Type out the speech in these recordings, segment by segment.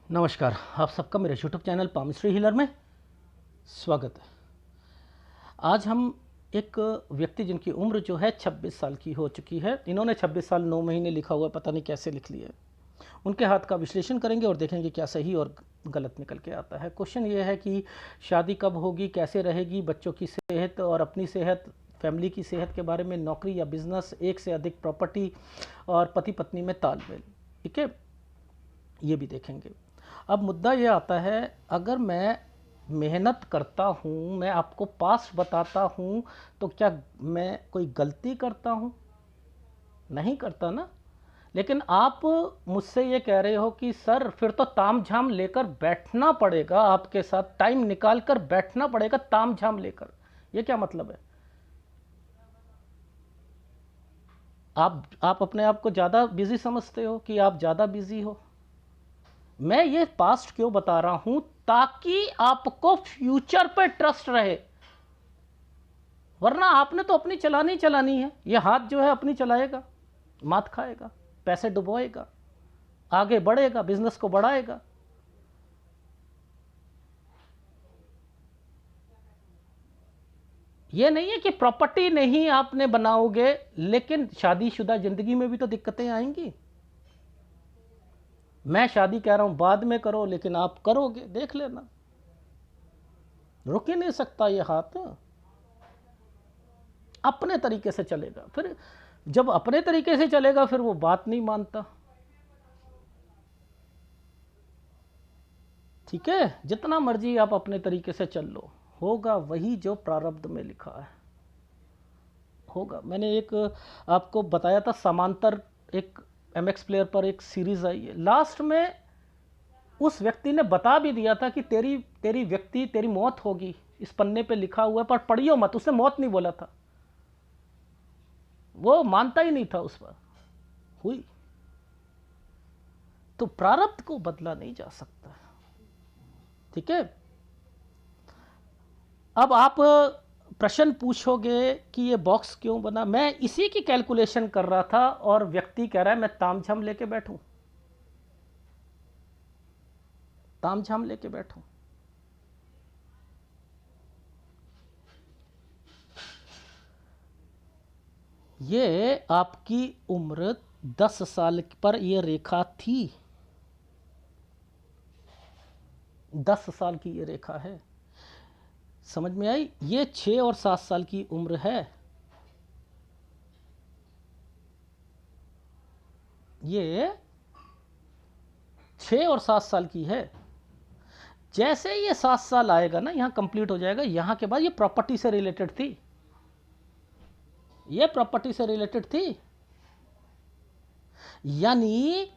नमस्कार, आप सबका मेरे यूट्यूब चैनल पामिस्ट्री हीलर में स्वागत है। आज हम एक व्यक्ति जिनकी उम्र जो है 26 साल की हो चुकी है, इन्होंने 26 साल 9 महीने लिखा हुआ है, पता नहीं कैसे लिख लिया है। उनके हाथ का विश्लेषण करेंगे और देखेंगे क्या सही और गलत निकल के आता है। क्वेश्चन ये है कि शादी कब होगी, कैसे रहेगी, बच्चों की सेहत और अपनी सेहत, फैमिली की सेहत के बारे में, नौकरी या बिजनेस, एक से अधिक प्रॉपर्टी और पति पत्नी में तालमेल। ठीक है, ये भी देखेंगे। अब मुद्दा ये आता है, अगर मैं मेहनत करता हूँ, मैं आपको पास्ट बताता हूँ, तो क्या मैं कोई गलती करता हूँ? नहीं करता ना। लेकिन आप मुझसे ये कह रहे हो कि सर फिर तो ताम झाम लेकर बैठना पड़ेगा, आपके साथ टाइम निकाल कर बैठना पड़ेगा ताम झाम लेकर। ये क्या मतलब है? आप अपने आप को ज़्यादा बिजी समझते हो कि आप ज़्यादा बिजी हो? मैं ये पास्ट क्यों बता रहा हूं, ताकि आपको फ्यूचर पे ट्रस्ट रहे। वरना आपने तो अपनी चलानी चलानी है, ये हाथ जो है अपनी चलाएगा, मात खाएगा, पैसे डुबोएगा, आगे बढ़ेगा, बिजनेस को बढ़ाएगा। ये नहीं है कि प्रॉपर्टी नहीं आपने बनाओगे, लेकिन शादीशुदा जिंदगी में भी तो दिक्कतें आएंगी। मैं शादी कह रहा हूं बाद में करो, लेकिन आप करोगे, देख लेना, रुक ही नहीं सकता ये हाथ। अपने तरीके से चलेगा, फिर जब अपने तरीके से चलेगा फिर वो बात नहीं मानता। ठीक है, जितना मर्जी आप अपने तरीके से चल लो, होगा वही जो प्रारब्ध में लिखा है, होगा। मैंने एक आपको बताया था, समांतर, एक एमएक्स प्लेयर पर एक सीरीज आई है, लास्ट में उस व्यक्ति ने बता भी दिया था कि तेरी तेरी व्यक्ति तेरी मौत होगी, इस पन्ने पे लिखा हुआ है, पर पढ़ियो मत। उसने मौत नहीं बोला था, वो मानता ही नहीं था उस पर, हुई। तो प्रारब्ध को बदला नहीं जा सकता। ठीक है, अब आप प्रश्न पूछोगे कि ये बॉक्स क्यों बना। मैं इसी की कैलकुलेशन कर रहा था और व्यक्ति कह रहा है मैं तामझाम लेके बैठूं, तामझाम लेके बैठूं। ये आपकी उम्र 10 साल पर ये रेखा थी, 10 साल की ये रेखा है। समझ में आई? ये 6 और 7 साल की उम्र है, ये 6 और 7 साल की है। जैसे ये 7 साल आएगा ना, यहां कंप्लीट हो जाएगा, यहां के बाद ये प्रॉपर्टी से रिलेटेड थी, ये प्रॉपर्टी से रिलेटेड थी। यानी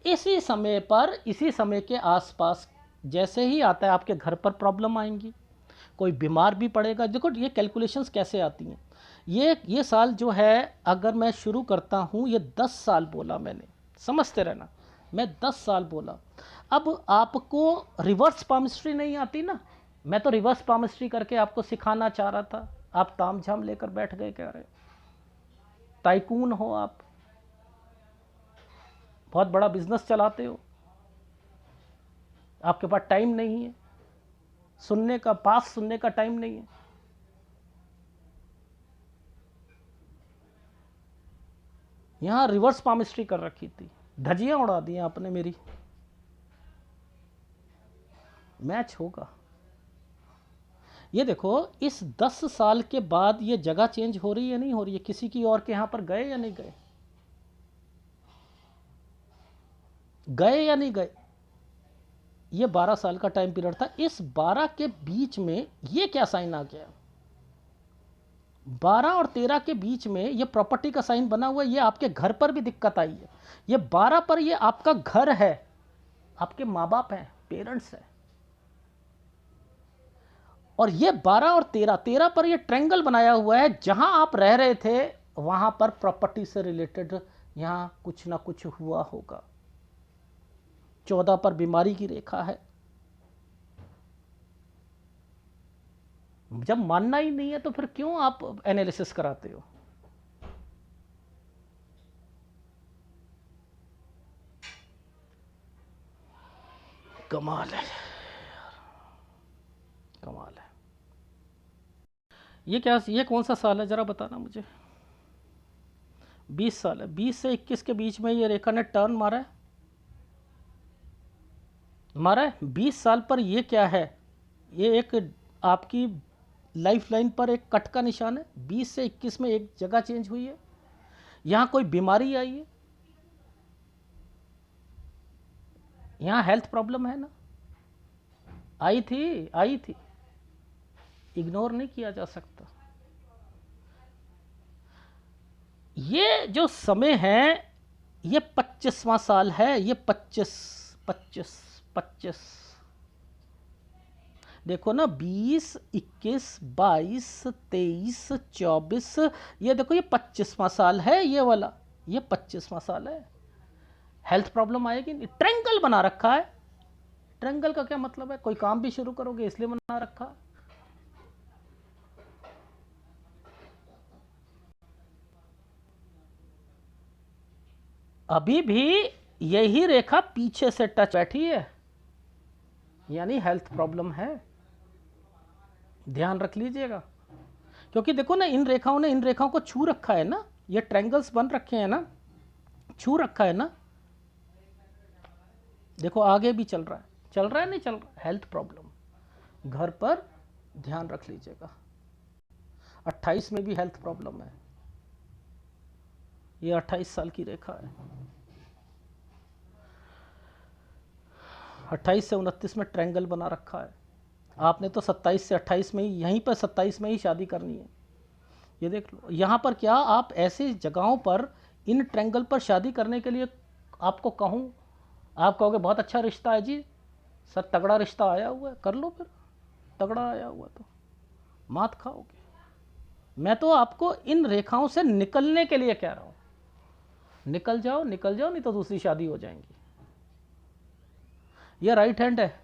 इसी समय पर, इसी समय के आसपास जैसे ही आता है, आपके घर पर प्रॉब्लम आएंगी, कोई बीमार भी पड़ेगा। देखो ये कैलकुलेशंस कैसे आती हैं। ये साल जो है, अगर मैं शुरू करता हूँ, ये 10 साल बोला मैंने, समझते रहना, मैं 10 साल बोला। अब आपको रिवर्स पामिस्ट्री नहीं आती ना, मैं तो रिवर्स पामिस्ट्री करके आपको सिखाना चाह रहा था, आप तामझाम लेकर बैठ गए। कह रहे टाइकून हो आप, बहुत बड़ा बिजनेस चलाते हो, आपके पास टाइम नहीं है सुनने का, पास सुनने का टाइम नहीं है। यहां रिवर्स पामिस्ट्री कर रखी थी, धजियां उड़ा दी आपने मेरी। मैच होगा। ये देखो, इस 10 साल के बाद ये जगह चेंज हो रही है नहीं हो रही है, किसी की और के यहां पर गए या नहीं गए, गए या नहीं गए। ये 12 साल का टाइम पीरियड था, इस 12 के बीच में ये क्या साइन आ गया, 12 और 13 के बीच में ये प्रॉपर्टी का साइन बना हुआ है। ये आपके घर पर भी दिक्कत आई है। ये 12 पर ये आपका घर है, आपके माँ बाप हैं, पेरेंट्स हैं। और ये 12 और 13, 13 पर ये ट्रायंगल बनाया हुआ है, जहां आप रह रहे थे वहां पर प्रॉपर्टी से रिलेटेड यहां कुछ ना कुछ हुआ होगा। 14 पर बीमारी की रेखा है। जब मानना ही नहीं है तो फिर क्यों आप एनालिसिस कराते हो? कमाल है, कमाल है। ये क्या, ये कौन सा साल है जरा बताना मुझे। 20 साल है, 20 से 21 के बीच में ये रेखा ने टर्न मारा है, मारा है 20 साल पर। ये क्या है, ये एक आपकी लाइफ लाइन पर एक कट का निशान है। 20 से 21 में एक जगह चेंज हुई है, यहाँ कोई बीमारी आई है, यहाँ हेल्थ प्रॉब्लम है ना, आई थी, आई थी, इग्नोर नहीं किया जा सकता। ये जो समय है ये 25वां साल है, ये 25 25 25 देखो ना, 20 21 22 23 24, ये देखो ये 25वां साल है, ये वाला ये 25वां साल है। हेल्थ प्रॉब्लम आएगी नहीं, ट्रायंगल बना रखा है। ट्रायंगल का क्या मतलब है, कोई काम भी शुरू करोगे इसलिए बना रखा है। अभी भी यही रेखा पीछे से टच बैठी है, यानी हेल्थ प्रॉब्लम है, ध्यान रख लीजिएगा। क्योंकि देखो ना, इन रेखाओं ने इन रेखाओं को छू रखा है ना, ये ट्रायंगल्स बन रखे हैं ना, छू रखा है ना। देखो आगे भी चल रहा है, चल रहा है नहीं चल रहा, हेल्थ प्रॉब्लम। घर पर ध्यान रख लीजिएगा। 28 में भी हेल्थ प्रॉब्लम है, ये 28 साल की रेखा है। 28 से 29 में ट्रायंगल बना रखा है। आपने तो 27 से 28 में ही, यहीं पर 27 में ही शादी करनी है। ये देख लो, यहाँ पर क्या आप ऐसी जगहों पर इन ट्रायंगल पर शादी करने के लिए आपको कहूँ, आप कहोगे बहुत अच्छा रिश्ता है जी सर, तगड़ा रिश्ता आया हुआ है, कर लो फिर। तगड़ा आया हुआ तो मात खाओगे। मैं तो आपको इन रेखाओं से निकलने के लिए कह रहा हूँ, निकल जाओ, निकल जाओ, नहीं तो दूसरी शादी हो जाएंगी। ये राइट हैंड है,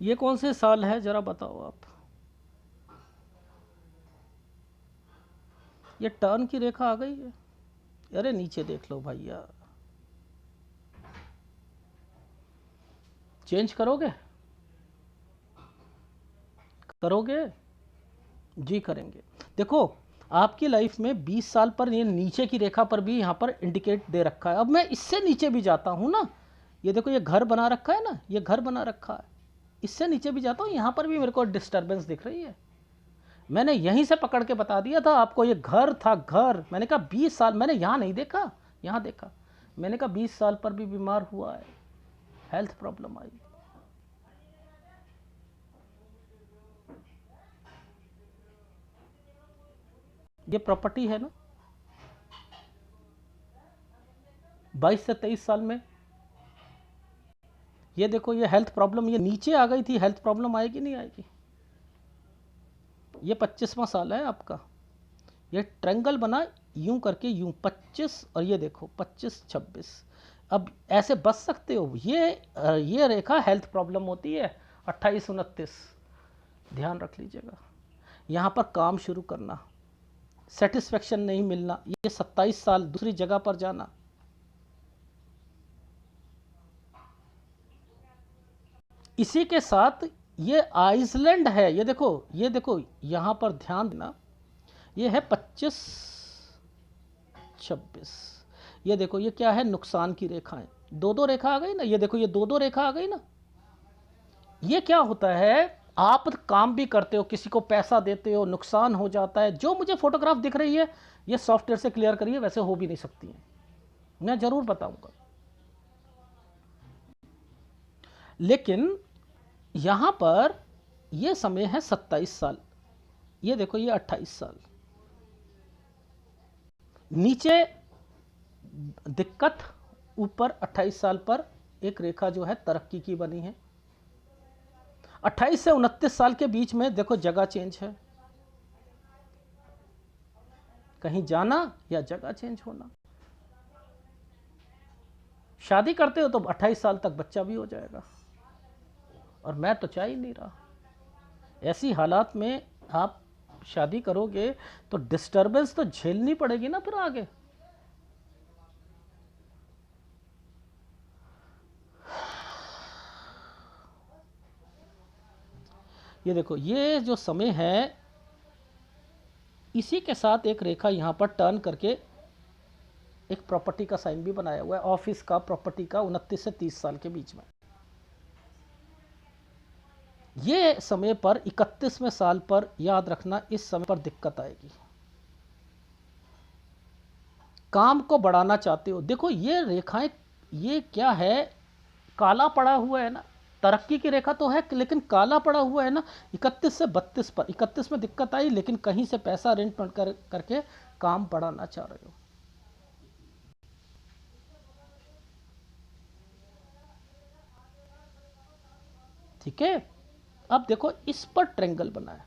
ये कौन से साल है जरा बताओ आप। ये टर्न की रेखा आ गई है, अरे नीचे देख लो भैया। चेंज करोगे, करोगे जी, करेंगे। देखो आपकी लाइफ में 20 साल पर ये नीचे की रेखा पर भी यहाँ पर इंडिकेट दे रखा है। अब मैं इससे नीचे भी जाता हूँ ना, ये देखो ये घर बना रखा है ना, ये घर बना रखा है, इससे नीचे भी जाता हूँ, यहाँ पर भी मेरे को डिस्टर्बेंस दिख रही है। मैंने यहीं से पकड़ के बता दिया था आपको, ये घर था, घर। मैंने कहा 20 साल, मैंने यहाँ नहीं देखा, यहाँ देखा। मैंने कहा 20 साल पर भी बीमार हुआ है, हेल्थ प्रॉब्लम आई। ये प्रॉपर्टी है ना, 22 से 23 साल में। ये देखो ये हेल्थ प्रॉब्लम, ये नीचे आ गई थी, हेल्थ प्रॉब्लम आएगी नहीं आएगी। ये 25वां साल है आपका, ये ट्रायंगल बना यूं करके, यूं 25, और ये देखो 25 26। अब ऐसे बच सकते हो, ये रेखा हेल्थ प्रॉब्लम होती है 28 29, ध्यान रख लीजिएगा। यहाँ पर काम शुरू करना, सेटिस्फेक्शन नहीं मिलना, ये 27 साल दूसरी जगह पर जाना। इसी के साथ ये आइसलैंड है, ये देखो, ये देखो यहाँ पर ध्यान देना, ये है 25 26। ये देखो ये क्या है, नुकसान की रेखाएं, दो दो रेखा आ गई ना, ये देखो ये दो दो रेखा आ गई ना। ये क्या होता है, आप काम भी करते हो, किसी को पैसा देते हो, नुकसान हो जाता है। जो मुझे फोटोग्राफ दिख रही है ये सॉफ्टवेयर से क्लियर करिए, वैसे हो भी नहीं सकती है, मैं जरूर बताऊंगा। लेकिन यहां पर ये समय है 27 साल, ये देखो ये 28 साल। नीचे दिक्कत, ऊपर 28 साल पर एक रेखा जो है तरक्की की बनी है। 28 से 29 साल के बीच में देखो जगह चेंज है, कहीं जाना या जगह चेंज होना। शादी करते हो तो 28 साल तक बच्चा भी हो जाएगा, और मैं तो चाह ही नहीं रहा। ऐसी हालात में आप शादी करोगे तो डिस्टर्बेंस तो झेलनी पड़ेगी ना फिर आगे। ये देखो, ये जो समय है इसी के साथ एक रेखा यहाँ पर टर्न करके एक प्रॉपर्टी का साइन भी बनाया हुआ है, ऑफिस का, प्रॉपर्टी का, 29 से 30 साल के बीच में। ये समय पर 31वें साल पर याद रखना, इस समय पर दिक्कत आएगी। काम को बढ़ाना चाहते हो, देखो ये रेखाएं, ये क्या है, काला पड़ा हुआ है ना, तरक्की की रेखा तो है लेकिन काला पड़ा हुआ है ना। 31 से 32 पर, 31 में दिक्कत आई लेकिन कहीं से पैसा अरेंज करके काम बढ़ाना चाह रहे हो। ठीक है, अब देखो इस पर ट्रेंगल बना है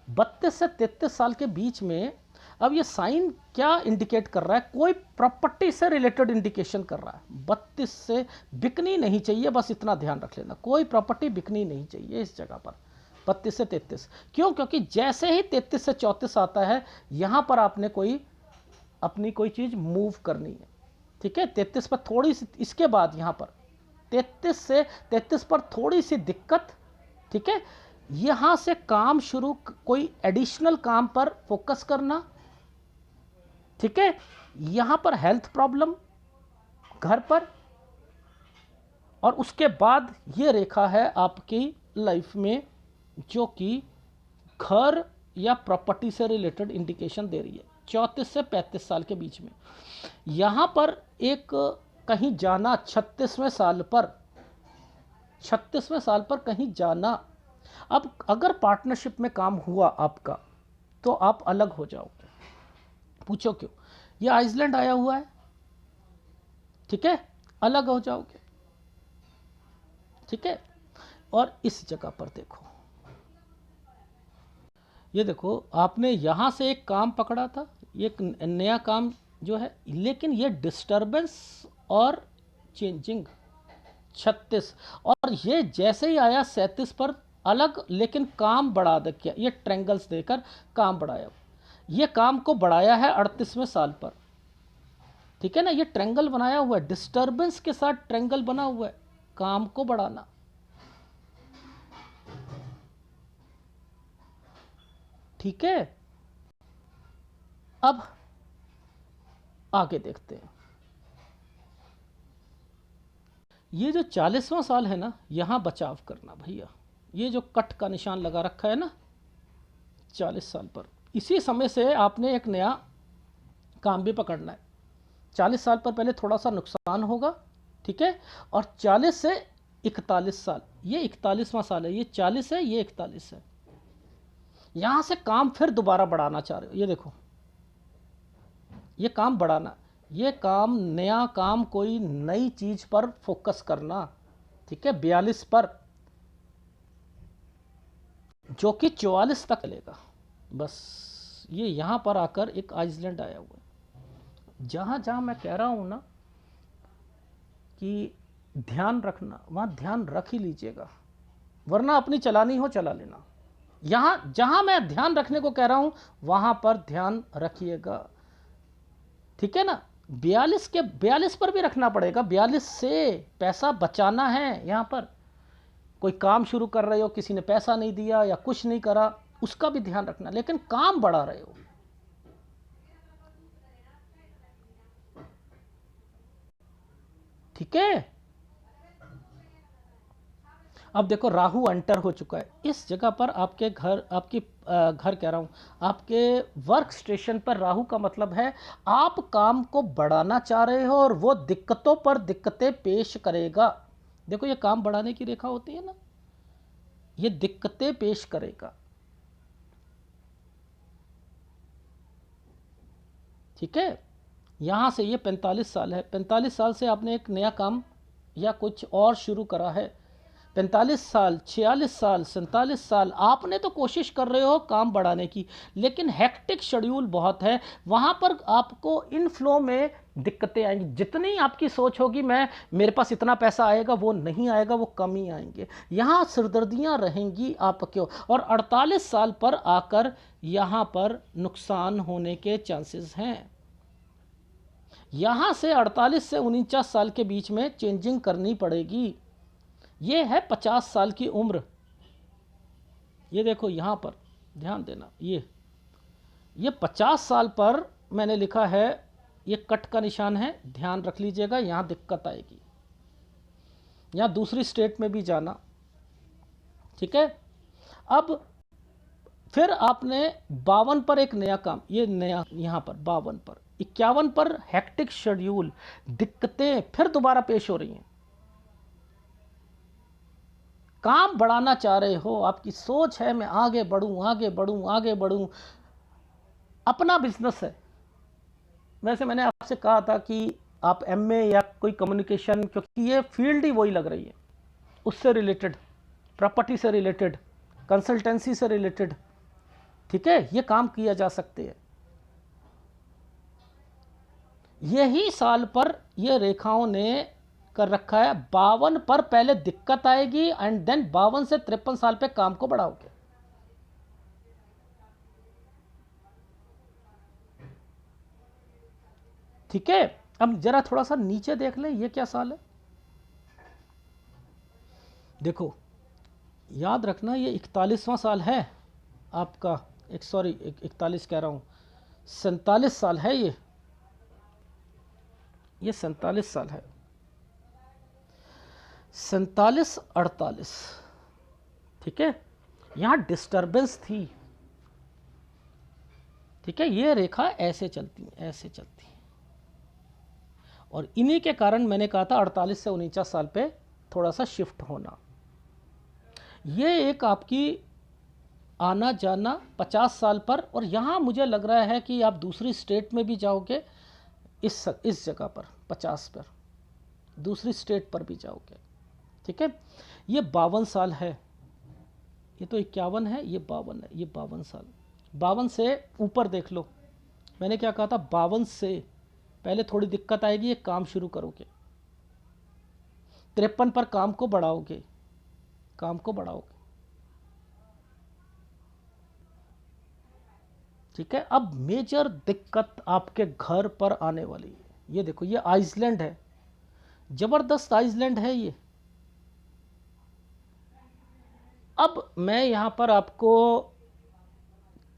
32 से 33 साल के बीच में। अब ये साइन क्या इंडिकेट कर रहा है, कोई प्रॉपर्टी से रिलेटेड इंडिकेशन कर रहा है। 32 से बिकनी नहीं चाहिए, बस इतना ध्यान रख लेना, कोई प्रॉपर्टी बिकनी नहीं चाहिए इस जगह पर 32 से 33। क्यों? क्योंकि जैसे ही 33 से 34 आता है यहां पर आपने कोई अपनी कोई चीज मूव करनी है। ठीक है, 33 पर थोड़ी सी, इसके बाद यहां पर 33 से 33 पर थोड़ी सी दिक्कत। ठीक है, यहां से काम शुरू, कोई एडिशनल काम पर फोकस करना। ठीक है, यहां पर हेल्थ प्रॉब्लम घर पर, और उसके बाद ये रेखा है आपकी लाइफ में जो कि घर या प्रॉपर्टी से रिलेटेड इंडिकेशन दे रही है 34 से 35 साल के बीच में। यहां पर एक कहीं जाना 36वें साल पर, 36वें साल पर कहीं जाना। अब अगर पार्टनरशिप में काम हुआ आपका तो आप अलग हो जाओगे। पूछो क्यों? ये आइसलैंड आया हुआ है। ठीक है, अलग हो जाओगे। ठीक है, और इस जगह पर देखो, ये देखो आपने यहां से एक काम पकड़ा था, एक नया काम जो है, लेकिन ये डिस्टरबेंस और चेंजिंग 36, और ये जैसे ही आया 37 पर अलग, लेकिन काम बढ़ा दिया, ये ट्रेंगल्स देकर काम बढ़ाया। ये काम को बढ़ाया है 38वें साल पर। ठीक है ना, ये ट्रेंगल बनाया हुआ है, डिस्टरबेंस के साथ ट्रेंगल बना हुआ है, काम को बढ़ाना। ठीक है, अब आगे देखते हैं। ये जो 40वां साल है ना, यहां बचाव करना भैया। ये जो कट का निशान लगा रखा है ना 40 साल पर, इसी समय से आपने एक नया काम भी पकड़ना है। 40 साल पर पहले थोड़ा सा नुकसान होगा। ठीक है, और 40 से 41 साल, ये 41वां साल है, ये 40 है, ये 41 है। यहां से काम फिर दोबारा बढ़ाना चाह रहे हो। ये देखो, ये काम बढ़ाना, ये काम, नया काम, कोई नई चीज पर फोकस करना। ठीक है, 42 पर, जो कि 44 तक चलेगा। बस ये यहां पर आकर एक आइसलैंड आया हुआ है। जहां जहां मैं कह रहा हूं ना कि ध्यान रखना, वहां ध्यान रख ही लीजिएगा, वरना अपनी चलानी हो चला लेना। यहां जहां मैं ध्यान रखने को कह रहा हूं वहां पर ध्यान रखिएगा। ठीक है ना, 42 पर भी रखना पड़ेगा। 42 से पैसा बचाना है। यहां पर कोई काम शुरू कर रहे हो, किसी ने पैसा नहीं दिया या कुछ नहीं करा, उसका भी ध्यान रखना, लेकिन काम बढ़ा रहे हो। ठीक है, अब देखो राहु एंटर हो चुका है इस जगह पर। आपके घर, आपकी घर कह रहा हूं, आपके वर्क स्टेशन पर राहु का मतलब है आप काम को बढ़ाना चाह रहे हो और वो दिक्कतों पर दिक्कतें पेश करेगा। देखो ये काम बढ़ाने की रेखा होती है ना, ये दिक्कतें पेश करेगा। ठीक है, यहां से ये 45 साल है, 45 साल से आपने एक नया काम या कुछ और शुरू करा है। 45 साल, 46 साल, 47 साल आपने तो कोशिश कर रहे हो काम बढ़ाने की, लेकिन हेक्टिक शेड्यूल बहुत है। वहाँ पर आपको इन फ्लो में दिक्कतें आएंगी। जितनी आपकी सोच होगी मैं, मेरे पास इतना पैसा आएगा, वो नहीं आएगा, वो कम ही आएंगे। यहाँ सिरदर्दियाँ रहेंगी आपको, और 48 साल पर आकर यहाँ पर नुकसान होने के चांसेस हैं। यहाँ से 48 से 49 साल के बीच में चेंजिंग करनी पड़ेगी। ये है 50 साल की उम्र। ये देखो यहाँ पर ध्यान देना, ये 50 साल पर मैंने लिखा है, ये कट का निशान है, ध्यान रख लीजिएगा, यहाँ दिक्कत आएगी, यहाँ दूसरी स्टेट में भी जाना, ठीक है। अब फिर आपने 52 पर एक नया काम, ये नया यहाँ पर 52 पर, 51 पर हेक्टिक शेड्यूल, दिक्कतें फिर दोबारा पेश हो रही हैं। काम बढ़ाना चाह रहे हो, आपकी सोच है मैं आगे बढ़ूं आगे बढ़ूं आगे बढ़ूं, अपना बिजनेस है। वैसे मैंने आपसे कहा था कि आप एमए या कोई कम्युनिकेशन, क्योंकि ये फील्ड ही वही लग रही है, उससे रिलेटेड, प्रॉपर्टी से रिलेटेड, कंसल्टेंसी से रिलेटेड, ठीक है, ये काम किया जा सकते हैं। यही साल पर ये रेखाओं ने कर रखा है, 52 पर पहले दिक्कत आएगी एंड देन 52 से 53 साल पे काम को बढ़ाओगे। ठीक है, अब जरा थोड़ा सा नीचे देख लें, ये क्या साल है। देखो याद रखना, ये 41वां साल है आपका, 41 कह रहा हूं, 47 साल है ये 47 साल है, 47-48, ठीक है। यहां डिस्टरबेंस थी, ठीक है, ये रेखा ऐसे चलती ऐसे चलती, और इन्हीं के कारण मैंने कहा था 48 से 49 साल पे थोड़ा सा शिफ्ट होना। ये एक आपकी आना जाना 50 साल पर, और यहाँ मुझे लग रहा है कि आप दूसरी स्टेट में भी जाओगे, इस जगह पर 50 पर दूसरी स्टेट पर भी जाओगे, ठीक है। ये 52 साल है, ये तो 51 है, ये 52 है, ये 52 साल, 52 से ऊपर देख लो, मैंने क्या कहा था, 52 से पहले थोड़ी दिक्कत आएगी, ये काम शुरू करोगे, 53 पर काम को बढ़ाओगे, ठीक है। अब मेजर दिक्कत आपके घर पर आने वाली है, ये देखो, ये आइसलैंड है, जबरदस्त आइसलैंड है ये। अब मैं यहां पर आपको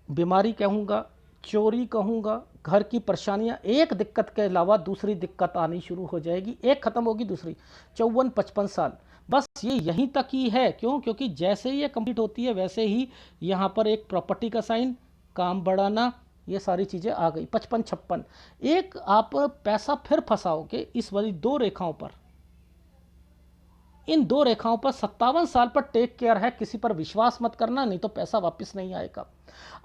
बीमारी कहूंगा, चोरी कहूंगा, घर की परेशानियां, एक दिक्कत के अलावा दूसरी दिक्कत आनी शुरू हो जाएगी, एक खत्म होगी दूसरी, 54-55 साल, बस ये यहीं तक ही है। क्यों? क्योंकि जैसे ही ये कंप्लीट होती है वैसे ही यहाँ पर एक प्रॉपर्टी का साइन, काम बढ़ाना, ये सारी चीज़ें आ गई, 55-56, एक आप पैसा फिर फंसाओगे इस वाली दो रेखाओं पर, इन दो रेखाओं पर 57 साल पर टेक केयर है, किसी पर विश्वास मत करना, नहीं तो पैसा वापस नहीं आएगा।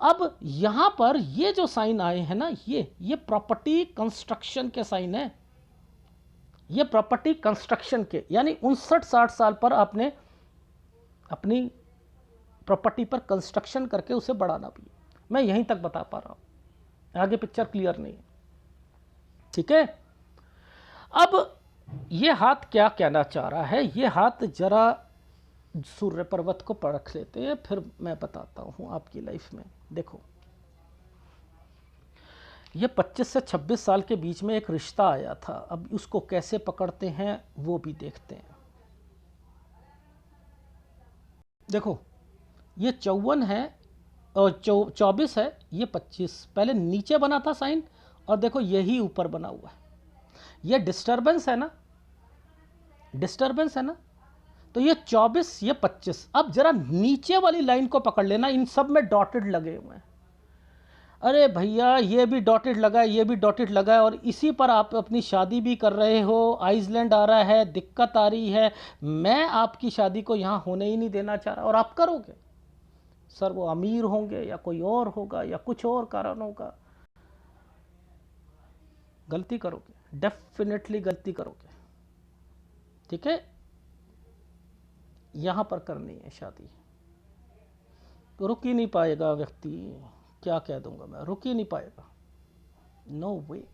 अब यहां पर ये जो साइन आए हैं ना, ये प्रॉपर्टी कंस्ट्रक्शन के साइन है, ये प्रॉपर्टी कंस्ट्रक्शन के, यानी 59-60 साल पर आपने अपनी प्रॉपर्टी पर कंस्ट्रक्शन करके उसे बढ़ाना भी है। मैं यहीं तक बता पा रहा हूं, आगे पिक्चर क्लियर नहीं है, ठीक है। अब ये हाथ क्या कहना चाह रहा है, ये हाथ जरा सूर्य पर्वत को परख लेते हैं, फिर मैं बताता हूं आपकी लाइफ में। देखो ये 25 से 26 साल के बीच में एक रिश्ता आया था, अब उसको कैसे पकड़ते हैं वो भी देखते हैं। देखो ये 54 है और 24 है, ये 25 पहले नीचे बना था साइन, और देखो यही ऊपर बना हुआ है, ये डिस्टरबेंस है ना, तो ये 24, ये 25। अब जरा नीचे वाली लाइन को पकड़ लेना, इन सब में डॉटेड लगे हुए हैं, अरे भैया ये भी डॉटेड लगा है, ये भी डॉटेड लगा है, और इसी पर आप अपनी शादी भी कर रहे हो, आइसलैंड आ रहा है, दिक्कत आ रही है, मैं आपकी शादी को यहाँ होने ही नहीं देना चाह रहा, और आप करोगे, सर वो अमीर होंगे या कोई और होगा या कुछ और कारण होगा, गलती करोगे, डेफिनेटली गलती करोगे, ठीक है। यहां पर करनी है शादी, तो रुक ही नहीं पाएगा व्यक्ति, क्या कह दूंगा मैं, रुक ही नहीं पाएगा, नो वे,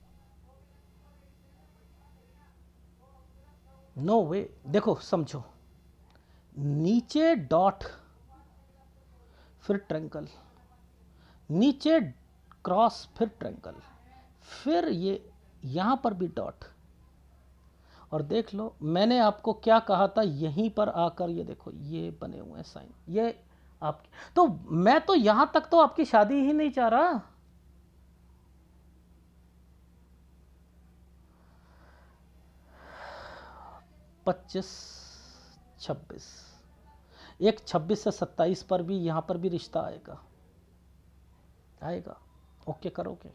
नो वे। देखो समझो, नीचे डॉट, फिर ट्रैंगल, नीचे क्रॉस, फिर ट्रैंगल, फिर ये यहां पर भी डॉट, और देख लो मैंने आपको क्या कहा था, यहीं पर आकर ये देखो ये बने हुए हैं साइन, ये आपकी। तो मैं तो यहां तक तो आपकी शादी ही नहीं चाह रहा। पच्चीस, 26, एक 26 से 27 पर भी यहां पर भी रिश्ता आएगा, आएगा। ओके करोगे?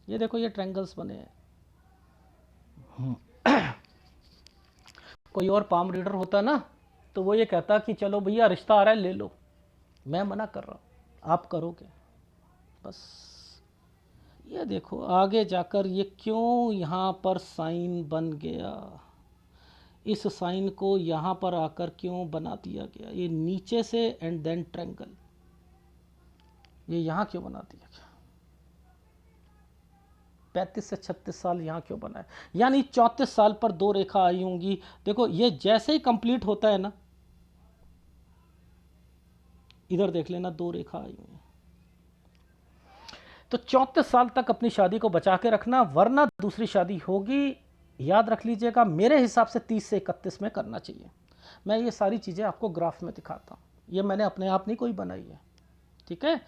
ये देखो ये ट्रायंगल्स बने हैं। कोई और पाम रीडर होता ना तो वो ये कहता कि चलो भैया रिश्ता आ रहा है ले लो, मैं मना कर रहा हूँ, आप करोगे बस। ये देखो आगे जाकर ये क्यों यहाँ पर साइन बन गया, इस साइन को यहाँ पर आकर क्यों बना दिया गया, ये नीचे से एंड देन ट्रायंगल, ये यहाँ क्यों बना दिया गया। 35 से 36 साल यहाँ क्यों बना है, यानी 34 साल पर दो रेखा आई होंगी। देखो ये जैसे ही कंप्लीट होता है ना, इधर देख लेना दो रेखा आई हुई है। तो 34 साल तक अपनी शादी को बचा के रखना, वरना दूसरी शादी होगी। याद रख लीजिएगा, मेरे हिसाब से 30 से 31 में करना चाहिए। मैं ये सारी चीज़ें आपको ग्राफ में दिखाता हूँ, ये मैंने अपने आप नहीं कोई बनाई है, ठीक है।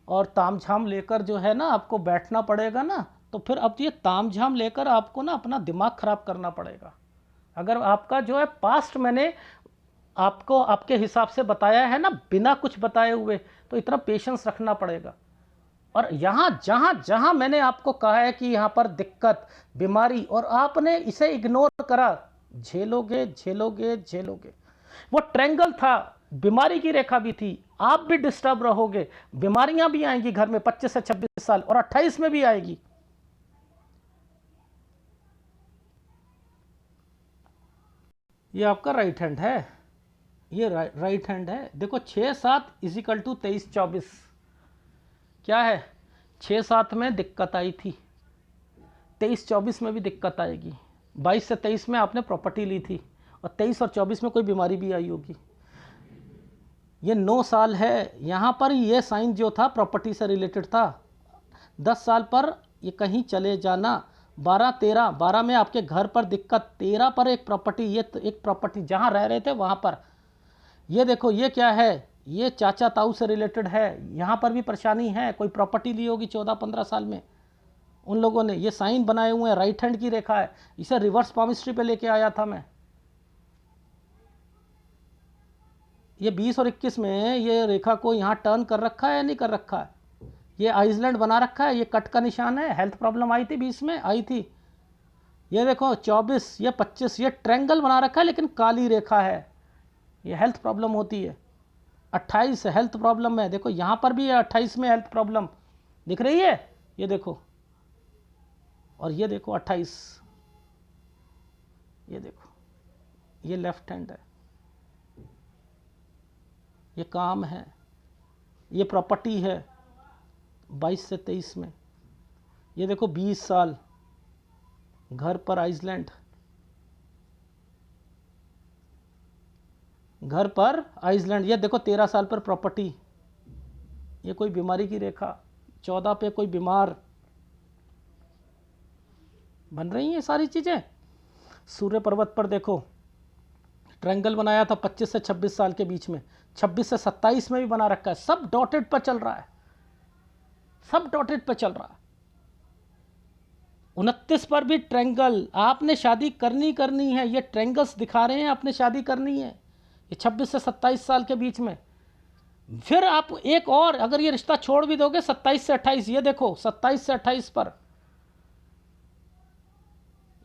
और तामझाम लेकर जो है ना आपको बैठना पड़ेगा ना, तो फिर अब ये तामझाम लेकर आपको ना अपना दिमाग खराब करना पड़ेगा। अगर आपका जो है पास्ट मैंने आपको आपके हिसाब से बताया है ना बिना कुछ बताए हुए, तो इतना पेशेंस रखना पड़ेगा। और यहाँ जहाँ जहाँ मैंने आपको कहा है कि यहाँ पर दिक्कत बीमारी और आपने इसे इग्नोर करा, झेलोगे झेलोगे झेलोगे। वो ट्रायंगल था, बीमारी की रेखा भी थी, आप भी डिस्टर्ब रहोगे, बीमारियां भी आएंगी घर में 25 से 26 साल और 28 में भी आएगी। ये आपका राइट हैंड है, ये राइट हैंड है। देखो 6-7 इजिकल टू 23-24 क्या है, 6-7 में दिक्कत आई थी, 23-24 में भी दिक्कत आएगी। 22 से 23 में आपने प्रॉपर्टी ली थी और 23 और 24 में कोई बीमारी भी आई होगी। ये 9 साल है, यहाँ पर ये साइन जो था प्रॉपर्टी से रिलेटेड था। 10 साल पर ये कहीं चले जाना, 12-13, 12 में आपके घर पर दिक्कत, 13 पर एक प्रॉपर्टी, ये एक प्रॉपर्टी जहाँ रह रहे थे वहाँ पर। ये देखो ये क्या है, ये चाचा ताऊ से रिलेटेड है, यहाँ पर भी परेशानी है, कोई प्रॉपर्टी ली होगी 14-15 साल में उन लोगों ने। ये साइन बनाए हुए हैं, राइट हैंड की रेखा है, इसे रिवर्स पामिस्ट्री पे लेके आया था मैं। ये 20 और 21 में ये रेखा को यहाँ टर्न कर रखा है या नहीं कर रखा है, ये आइसलैंड बना रखा है, ये कट का निशान है। हेल्थ प्रॉब्लम आई थी 20 में, आई थी। ये देखो 24, ये 25, ये ट्रायंगल बना रखा है लेकिन काली रेखा है, ये हेल्थ प्रॉब्लम होती है। 28 हेल्थ प्रॉब्लम है, देखो यहाँ पर भी है 28 में हेल्थ प्रॉब्लम दिख रही है, ये देखो। और ये देखो 28, ये देखो ये लेफ्ट हैंड है, ये काम है, ये प्रॉपर्टी है 22 से 23 में। ये देखो 20 साल घर पर आइसलैंड, घर पर आइसलैंड। ये देखो 13 साल पर प्रॉपर्टी, ये कोई बीमारी की रेखा, 14 पे कोई बीमार, बन रही हैं सारी चीज़ें। सूर्य पर्वत पर देखो ट्रायंगल बनाया था 25 से 26 साल के बीच में, 26 से 27 में भी बना रखा है, सब डॉटेड पर चल रहा है, सब डॉटेड पर चल रहा है। 29 पर भी ट्रायंगल, आपने शादी करनी है, ये ट्रायंगल्स दिखा रहे हैं आपने शादी करनी है, ये 26 से 27 साल के बीच में। फिर आप एक और अगर ये रिश्ता छोड़ भी दोगे 27 से 28, ये देखो 27 से 28 पर,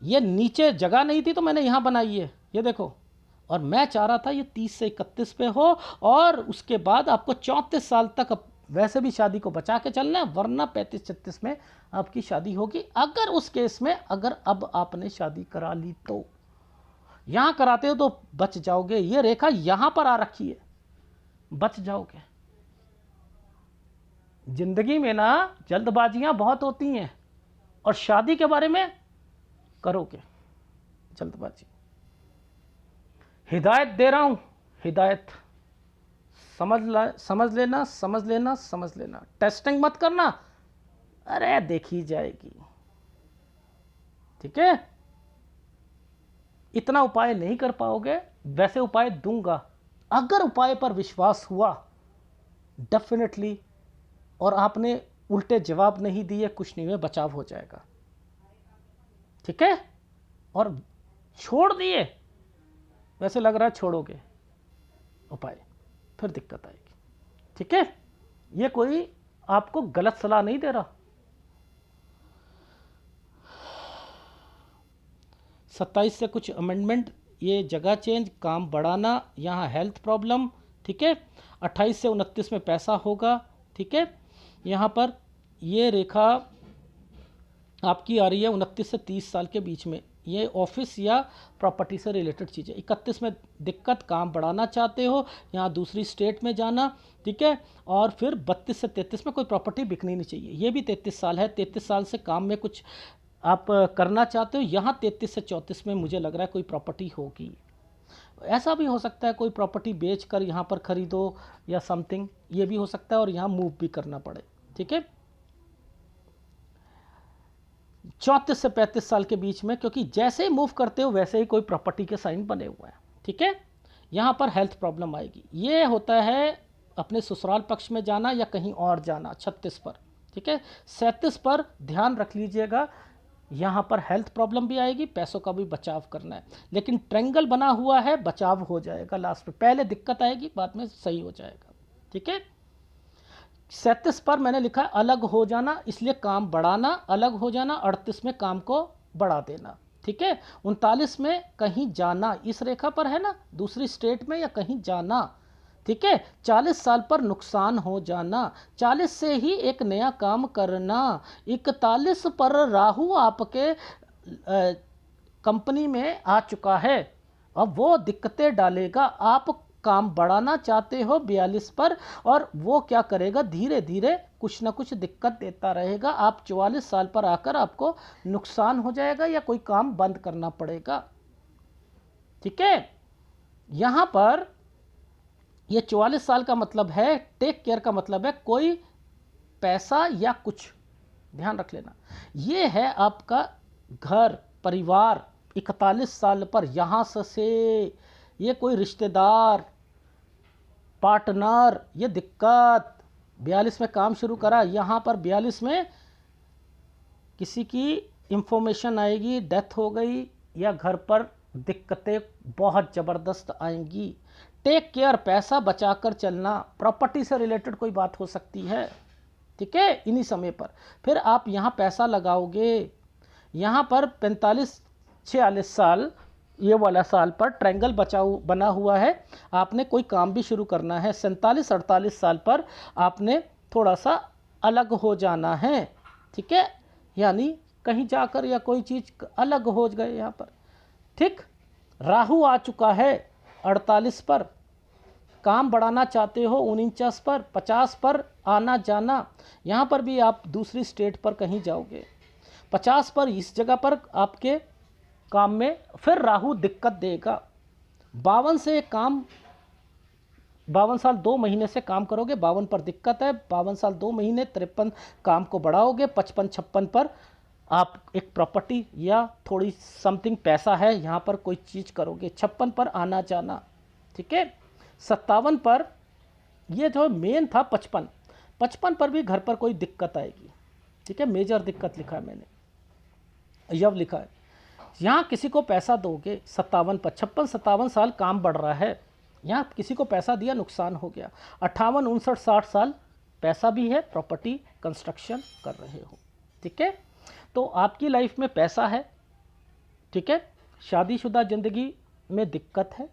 ये नीचे जगह नहीं थी तो मैंने यहां बनाई है, ये देखो। और मैं चाह रहा था ये 30 से 31 पे हो, और उसके बाद आपको 34 साल तक वैसे भी शादी को बचा के चलना है, वरना 35-36 में आपकी शादी होगी। अगर उस केस में अगर अब आपने शादी करा ली तो, यहां कराते हो तो बच जाओगे। ये रेखा यहां पर आ रखी है, बच जाओगे। जिंदगी में ना जल्दबाजियां बहुत होती हैं, और शादी के बारे में करोगे जल्दबाजी। हिदायत दे रहा हूं, हिदायत समझ लेना, समझ लेना, समझ लेना। टेस्टिंग मत करना, अरे देखी जाएगी, ठीक है। इतना उपाय नहीं कर पाओगे, वैसे उपाय दूंगा, अगर उपाय पर विश्वास हुआ डेफिनेटली, और आपने उल्टे जवाब नहीं दिए, कुछ नहीं हुए, बचाव हो जाएगा। ठीक है, और छोड़ दिए, वैसे लग रहा है छोड़ोगे उपाय, फिर दिक्कत आएगी। ठीक है, ये कोई आपको गलत सलाह नहीं दे रहा। 27 से कुछ अमेंडमेंट, ये जगह चेंज, काम बढ़ाना, यहाँ हेल्थ प्रॉब्लम। ठीक है, 28 से 29 में पैसा होगा। ठीक है, यहाँ पर ये रेखा आपकी आ रही है 29 से 30 साल के बीच में, ये ऑफिस या प्रॉपर्टी से रिलेटेड चीज़ें। 31 में दिक्कत, काम बढ़ाना चाहते हो, यहाँ दूसरी स्टेट में जाना। ठीक है, और फिर 32 से 33 में कोई प्रॉपर्टी बिकनी नहीं चाहिए, ये भी 33 साल है। 33 साल से काम में कुछ आप करना चाहते हो, यहाँ 33 से 34 में मुझे लग रहा है कोई प्रॉपर्टी होगी। ऐसा भी हो सकता है कोई प्रॉपर्टी बेच कर यहाँ पर खरीदो या समथिंग, ये भी हो सकता है, और यहाँ मूव भी करना पड़े। ठीक है, 34 से 35 साल के बीच में, क्योंकि जैसे ही मूव करते हो वैसे ही कोई प्रॉपर्टी के साइन बने हुए हैं। ठीक है, यहाँ पर हेल्थ प्रॉब्लम आएगी। ये होता है अपने ससुराल पक्ष में जाना या कहीं और जाना 36 पर। ठीक है, 37 पर ध्यान रख लीजिएगा, यहाँ पर हेल्थ प्रॉब्लम भी आएगी, पैसों का भी बचाव करना है। लेकिन ट्रायंगल बना हुआ है, बचाव हो जाएगा लास्ट में, पहले दिक्कत आएगी, बाद में सही हो जाएगा। ठीक है, 37 पर मैंने लिखा है अलग हो जाना, इसलिए काम बढ़ाना, अलग हो जाना। 38 में काम को बढ़ा देना। ठीक है, 39 में कहीं जाना, इस रेखा पर है ना, दूसरी स्टेट में या कहीं जाना। ठीक है, 40 साल पर नुकसान हो जाना, 40 से ही एक नया काम करना। 41 पर राहु आपके कंपनी में आ चुका है, अब वो दिक्कतें डालेगा। आप काम बढ़ाना चाहते हो 42 पर, और वो क्या करेगा, धीरे धीरे कुछ ना कुछ दिक्कत देता रहेगा। आप 44 साल पर आकर आपको नुकसान हो जाएगा या कोई काम बंद करना पड़ेगा। ठीक है, यहाँ पर ये 44 साल का मतलब है, टेक केयर का मतलब है कोई पैसा या कुछ, ध्यान रख लेना। ये है आपका घर परिवार 41 साल पर, यहाँ से ये कोई रिश्तेदार, पार्टनर, ये दिक्कत। 42 में काम शुरू करा, यहाँ पर 42 में किसी की इंफॉर्मेशन आएगी, डेथ हो गई, या घर पर दिक्कतें बहुत ज़बरदस्त आएंगी। टेक केयर, पैसा बचाकर चलना, प्रॉपर्टी से रिलेटेड कोई बात हो सकती है। ठीक है, इन्हीं समय पर फिर आप यहाँ पैसा लगाओगे। यहाँ पर 45-46 साल, ये वाला साल पर ट्रायंगल बचाव बना हुआ है, आपने कोई काम भी शुरू करना है। 47-48 साल पर आपने थोड़ा सा अलग हो जाना है। ठीक है, यानी कहीं जाकर या कोई चीज़ अलग हो गए यहाँ पर। ठीक, राहु आ चुका है 48 पर, काम बढ़ाना चाहते हो 49 पर, 50 पर आना जाना, यहाँ पर भी आप दूसरी स्टेट पर कहीं जाओगे। 50 पर इस जगह पर आपके काम में फिर राहु दिक्कत देगा। 52 से काम, 52 साल 2 महीने से काम करोगे, 52 पर दिक्कत है। 52 साल 2 महीने, 53 काम को बढ़ाओगे। 55-56 पर आप एक प्रॉपर्टी या थोड़ी समथिंग पैसा है, यहाँ पर कोई चीज़ करोगे। 56 पर आना जाना। ठीक है, 57 पर ये जो मेन था 55 पर भी घर पर कोई दिक्कत आएगी। ठीक है, मेजर दिक्कत लिखा है मैंने, यव लिखा है। यहाँ किसी को पैसा दोगे 57 पर, 56-57 साल काम बढ़ रहा है, यहाँ किसी को पैसा दिया, नुकसान हो गया। 58-59-60 साल पैसा भी है, प्रॉपर्टी कंस्ट्रक्शन कर रहे हो। ठीक है, तो आपकी लाइफ में पैसा है। ठीक है, शादीशुदा ज़िंदगी में दिक्कत है।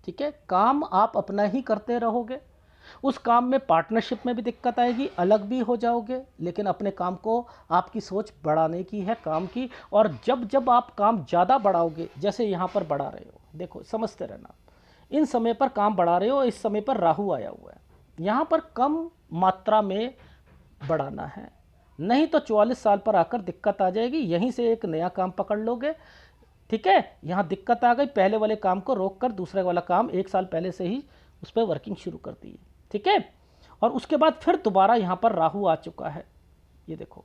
ठीक है, काम आप अपना ही करते रहोगे, उस काम में पार्टनरशिप में भी दिक्कत आएगी, अलग भी हो जाओगे, लेकिन अपने काम को, आपकी सोच बढ़ाने की है काम की। और जब जब आप काम ज़्यादा बढ़ाओगे, जैसे यहाँ पर बढ़ा रहे हो, देखो समझते रहना, इन समय पर काम बढ़ा रहे हो, इस समय पर राहु आया हुआ है, यहाँ पर कम मात्रा में बढ़ाना है, नहीं तो 44 साल पर आकर दिक्कत आ जाएगी, यहीं से एक नया काम पकड़ लोगे। ठीक है, यहाँ दिक्कत आ गई, पहले वाले काम को रोक कर दूसरे वाला काम 1 साल पहले से ही उस पर वर्किंग शुरू कर दी है। ठीक है, और उसके बाद फिर दोबारा यहाँ पर राहु आ चुका है, ये देखो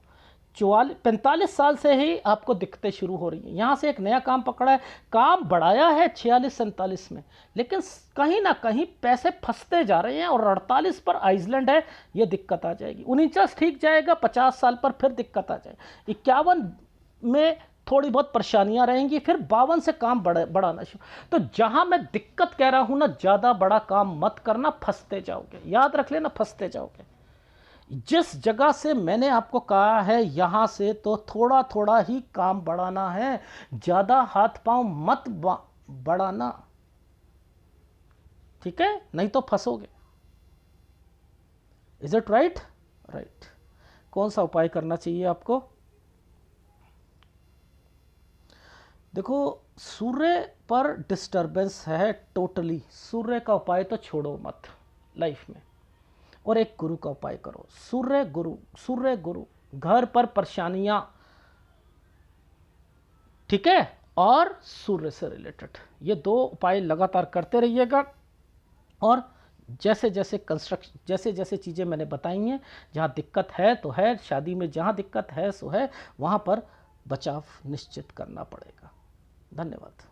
45 साल से ही आपको दिक्कतें शुरू हो रही हैं। यहाँ से एक नया काम पकड़ा है, काम बढ़ाया है 46-47 में, लेकिन कहीं ना कहीं पैसे फंसते जा रहे हैं और 48 पर आइसलैंड है, ये दिक्कत आ जाएगी। 49 ठीक जाएगा, 50 साल पर फिर दिक्कत आ जाएगी। 51 में थोड़ी बहुत परेशानियां रहेंगी, फिर 52 से काम बढ़ाना शुरू। तो जहां मैं दिक्कत कह रहा हूं ना, ज़्यादा बड़ा काम मत करना, फंसते जाओगे, याद रख लेना, फंसते जाओगे। जिस जगह से मैंने आपको कहा है यहां से तो थोड़ा थोड़ा ही काम बढ़ाना है, ज़्यादा हाथ पांव मत बढ़ाना, ठीक है, नहीं तो फंसोगे। Is it right? राइट। कौन सा उपाय करना चाहिए आपको? देखो, सूर्य पर डिस्टरबेंस है टोटली, सूर्य का उपाय तो छोड़ो मत लाइफ में, और एक गुरु का उपाय करो। सूर्य गुरु, सूर्य गुरु, घर पर परेशानियां, ठीक है, और सूर्य से रिलेटेड ये 2 उपाय लगातार करते रहिएगा। और जैसे जैसे कंस्ट्रक्शन, जैसे जैसे चीज़ें मैंने बताई हैं, जहाँ दिक्कत है तो है, शादी में जहाँ दिक्कत है सो है, वहाँ पर बचाव निश्चित करना पड़ेगा। धन्यवाद।